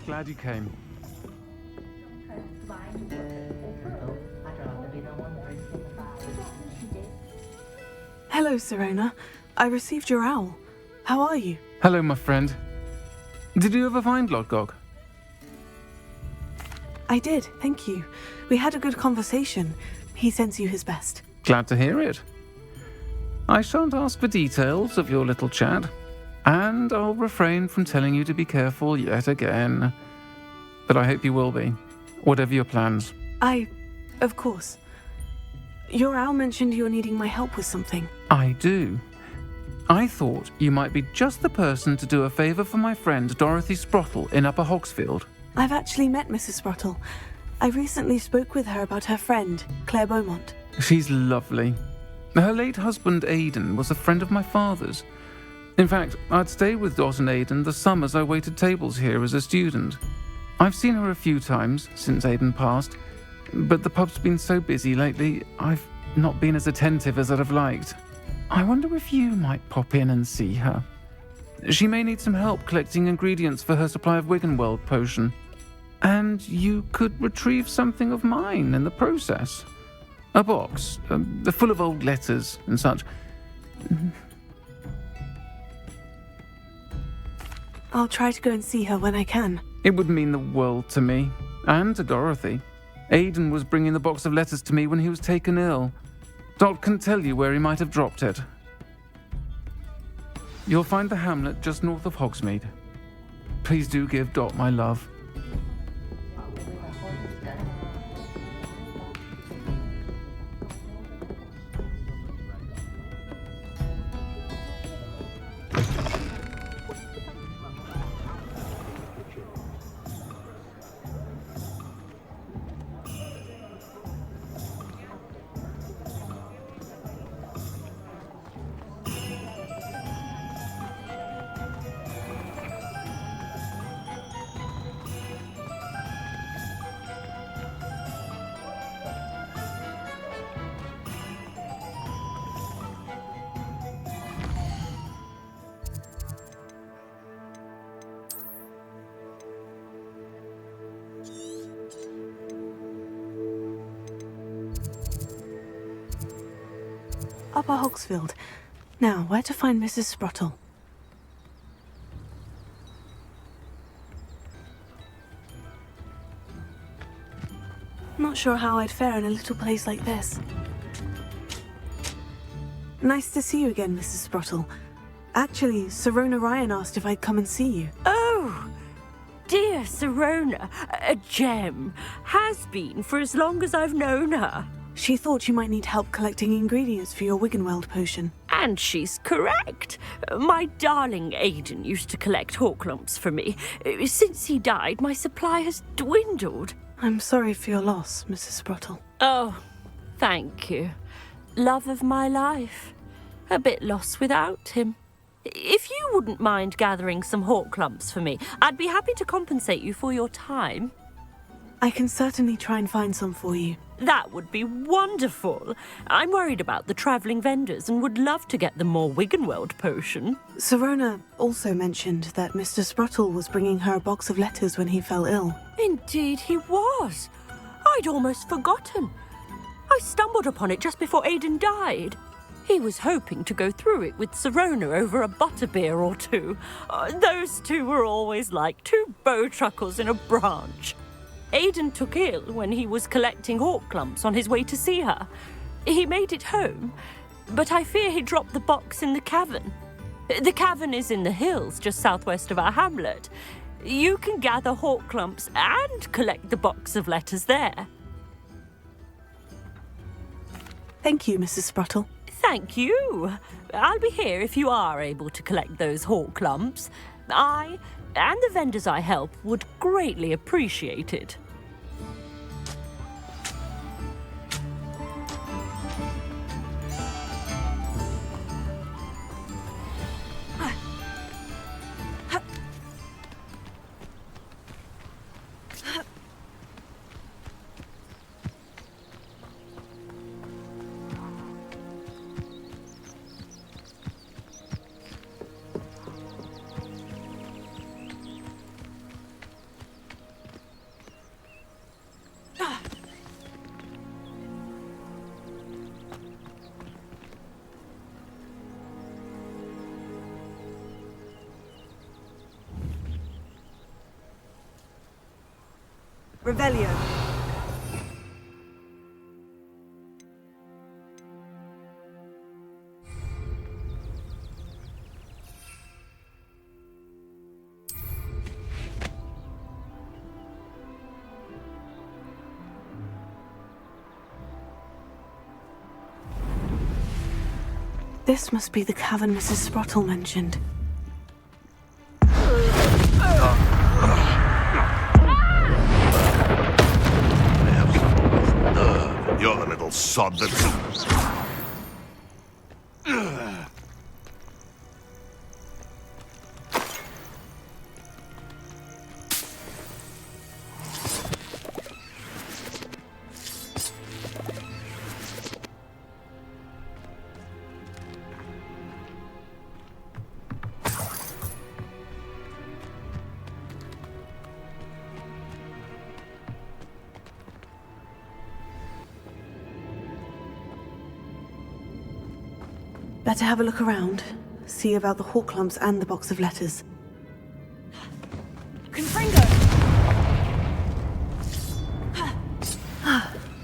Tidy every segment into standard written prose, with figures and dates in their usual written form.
Glad you came. Hello, Sirona. I received your owl. How are you? Hello, my friend. Did you ever find Lodgok? I did, thank you. We had a good conversation. He sends you his best. Glad to hear it. I shan't ask for details of your little chat, and I'll refrain from telling you to be careful yet again. But I hope you will be, whatever your plans. Of course. Your owl mentioned you're needing my help with something. I do. I thought you might be just the person to do a favour for my friend Dorothy Sprottle in Upper Hogsfield. I've actually met Mrs. Sprottle. I recently spoke with her about her friend, Claire Beaumont. She's lovely. Her late husband Aidan was a friend of my father's. In fact, I'd stayed with Dot and Aidan the summers I waited tables here as a student. I've seen her a few times since Aidan passed, but the pub's been so busy lately, I've not been as attentive as I'd have liked. I wonder if you might pop in and see her. She may need some help collecting ingredients for her supply of Wiggenweld potion. And you could retrieve something of mine in the process. A box, full of old letters and such. I'll try to go and see her when I can. It would mean the world to me, and to Dorothy. Aidan was bringing the box of letters to me when he was taken ill. Dot can tell you where he might have dropped it. You'll find the hamlet just north of Hogsmeade. Please do give Dot my love. Upper Hogsfield. Now, where to find Mrs. Sprottle? Not sure how I'd fare in a little place like this. Nice to see you again, Mrs. Sprottle. Actually, Sirona Ryan asked if I'd come and see you. Oh, dear Sirona, a gem. Has been for as long as I've known her. She thought you might need help collecting ingredients for your Wiggenweld potion. And she's correct. My darling Aidan used to collect Horklumps for me. Since he died, my supply has dwindled. I'm sorry for your loss, Mrs. Sprottle. Oh, thank you. Love of my life. A bit lost without him. If you wouldn't mind gathering some Horklumps for me, I'd be happy to compensate you for your time. I can certainly try and find some for you. That would be wonderful. I'm worried about the travelling vendors and would love to get them more Wiggenweld potion. Sirona also mentioned that Mr. Sprottle was bringing her a box of letters when he fell ill. Indeed he was. I'd almost forgotten. I stumbled upon it just before Aidan died. He was hoping to go through it with Sirona over a butterbeer or two. Those two were always like two bowtruckles in a branch. Aidan took ill when he was collecting Horklumps on his way to see her. He made it home, but I fear he dropped the box in the cavern. The cavern is in the hills just southwest of our hamlet. You can gather Horklumps and collect the box of letters there. Thank you, Mrs. Sprottle. Thank you. I'll be here if you are able to collect those Horklumps. I and the vendors I help would greatly appreciate it. Revelio. This must be the cavern Mrs. Sprottle mentioned. You're the little sod that's... Better have a look around. See about the hawk lumps and the box of letters. Confringo!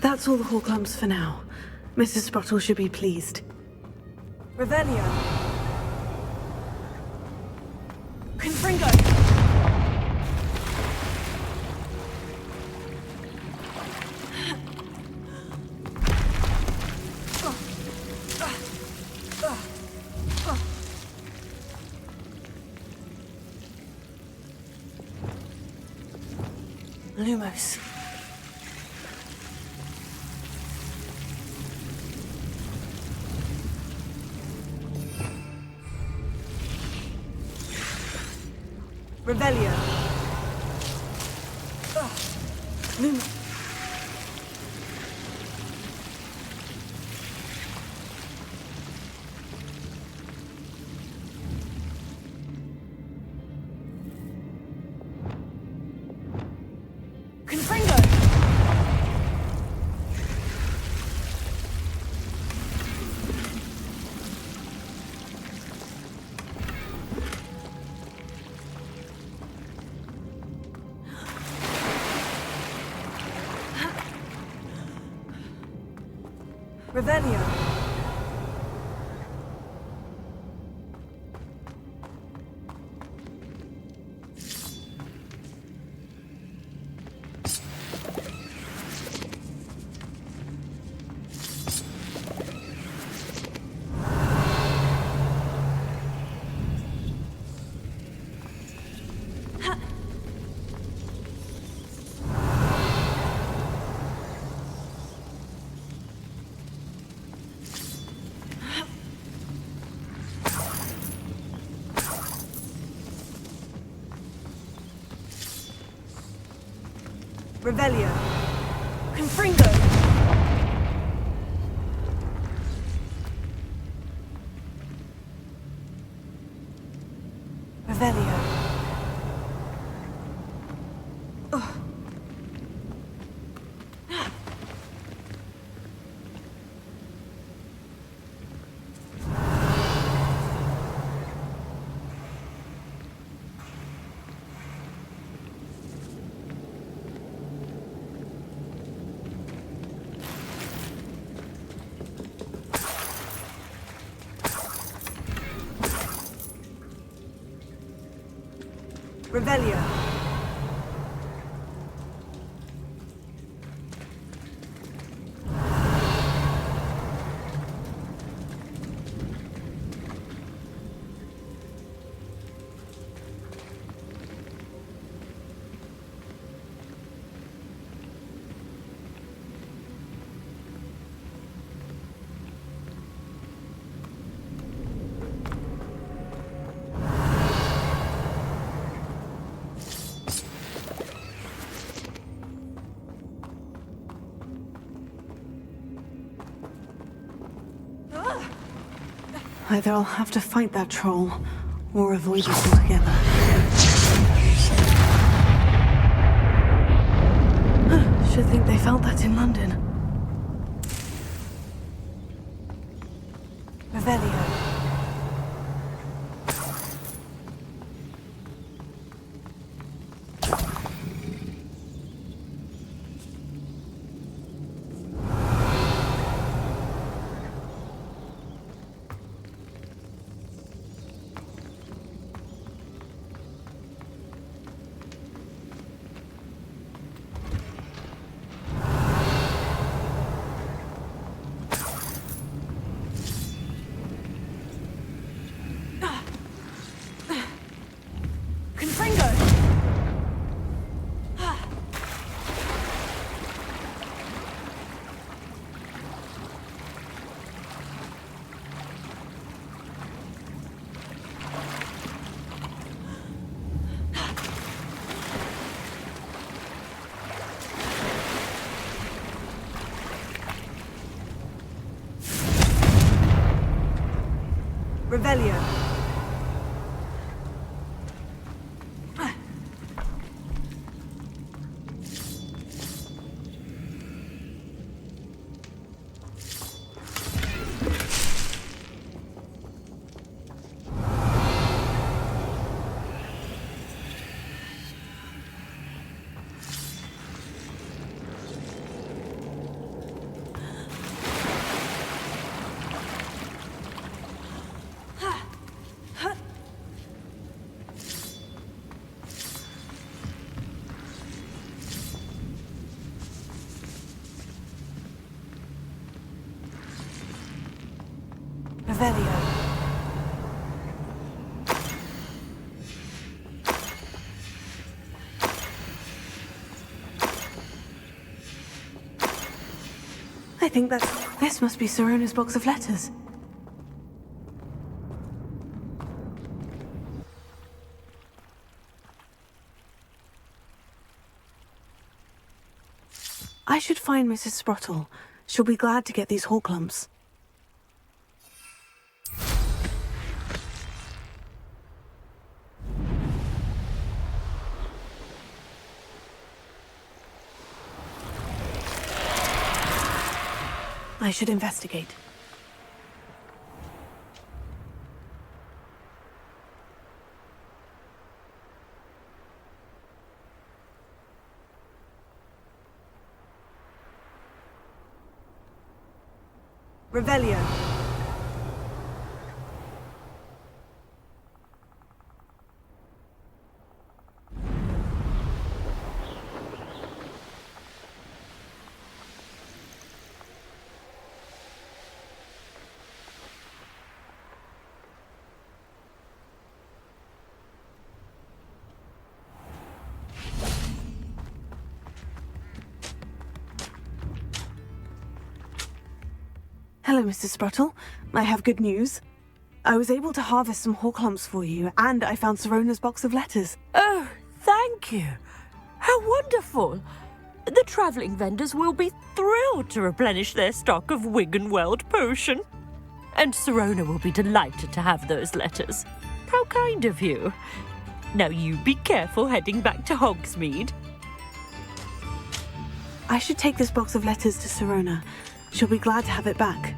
That's all the hawk lumps for now. Mrs. Sprottle should be pleased. Revelio. Confringo! Lumos. Revelio. Lumos. Confringo! Revelio. Revelio. Confringo! Revelio. Revelio. Either I'll have to fight that troll, or avoid it altogether. Should think they felt that in London. Revelio. Revelio. Revelio. I think this must be Sirona's box of letters. I should find Mrs. Sprottle. She'll be glad to get these Horklumps. I should investigate. Revelio. Hello, Mrs. Sprottle. I have good news. I was able to harvest some Horklumps for you, and I found Sirona's box of letters. Oh, thank you. How wonderful. The travelling vendors will be thrilled to replenish their stock of Wiggenweld potion. And Sirona will be delighted to have those letters. How kind of you. Now you be careful heading back to Hogsmeade. I should take this box of letters to Sirona. She'll be glad to have it back.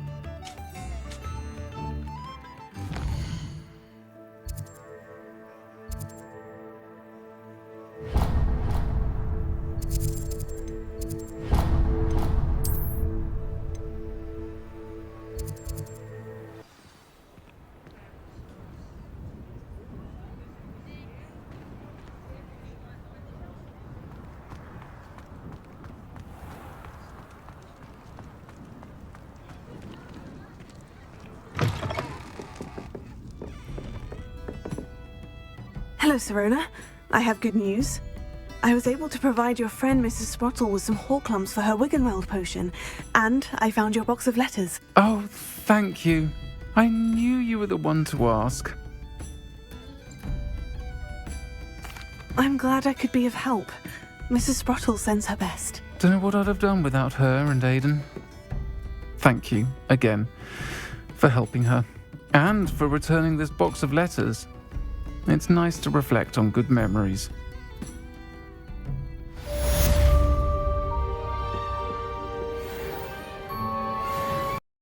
Hello, Sirona. I have good news. I was able to provide your friend Mrs. Sprottle with some Horklumps for her Wiggenweld potion, and I found your box of letters. Oh, thank you. I knew you were the one to ask. I'm glad I could be of help. Mrs. Sprottle sends her best. Don't know what I'd have done without her and Aidan. Thank you, again, for helping her, and for returning this box of letters. It's nice to reflect on good memories.